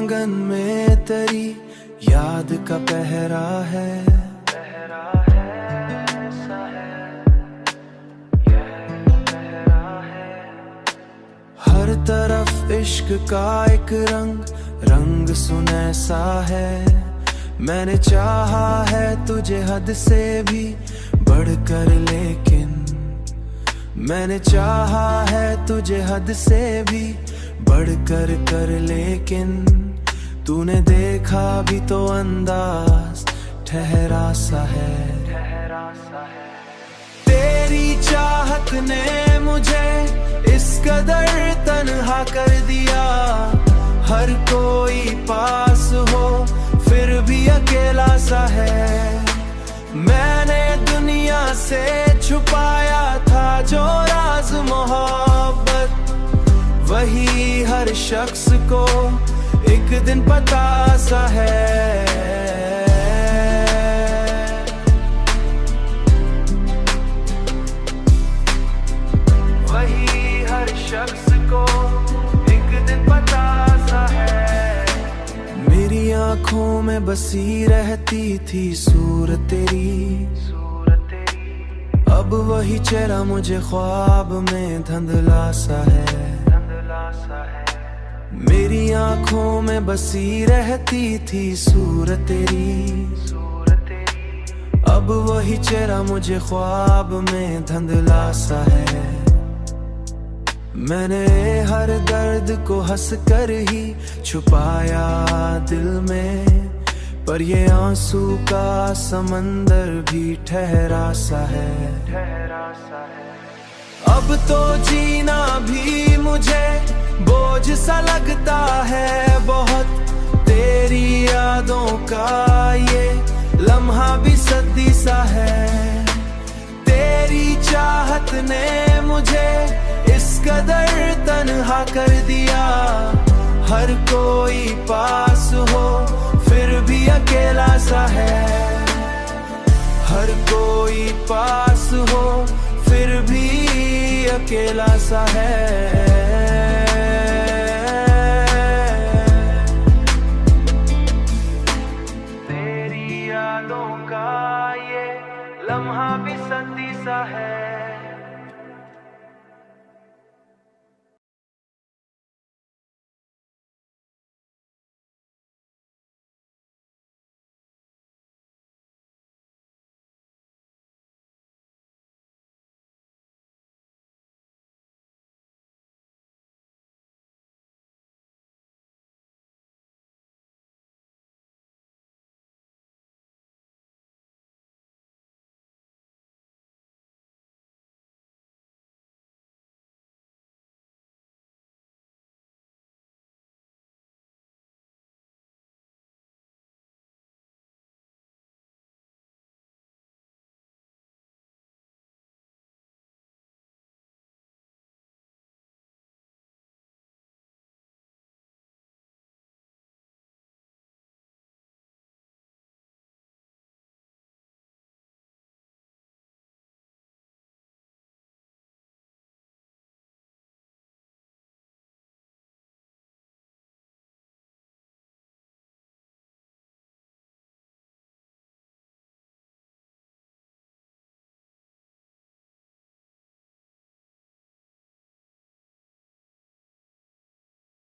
आंगन में तेरी याद का पहरा है, हर तरफ इश्क का एक रंग सुनैसा है। मैंने चाहा है तुझे हद से भी बढ़कर, लेकिन मैंने चाहा है तुझे हद से भी बढ़कर कर, लेकिन तूने देखा भी तो अंदाज ठहरा सा है। तेरी चाहत ने मुझे इस कदर तन्हा कर दिया, हर कोई पास हो फिर भी अकेला सा है। मैंने दुनिया से छुपाया था जो राज मोहब्बत, वही हर शख्स को एक दिन पता सा है। वही हर शख्स को एक दिन पता सा है। मेरी आंखों में बसी रहती थी सूरत तेरी, अब वही चेहरा मुझे ख्वाब में धुंधला सा है। मेरी आंखों में बसी रहती थी सूरत तेरी, अब वही चेहरा मुझे ख्वाब में धुंधला सा है। मैंने हर दर्द को हंस कर ही छुपाया दिल में, पर ये आंसू का समंदर भी ठहरा सा है। अब तो जीना भी मुझे बोझ सा लगता है बहुत, तेरी यादों का ये लम्हा भी सदी सा है। तेरी चाहत ने मुझे इस कदर तन्हा कर दिया, हर कोई पास हो फिर भी अकेला सा है। हर कोई पास हो फिर भी अकेला सा है। तेरी यादों का ये लम्हा भी सदी सा है।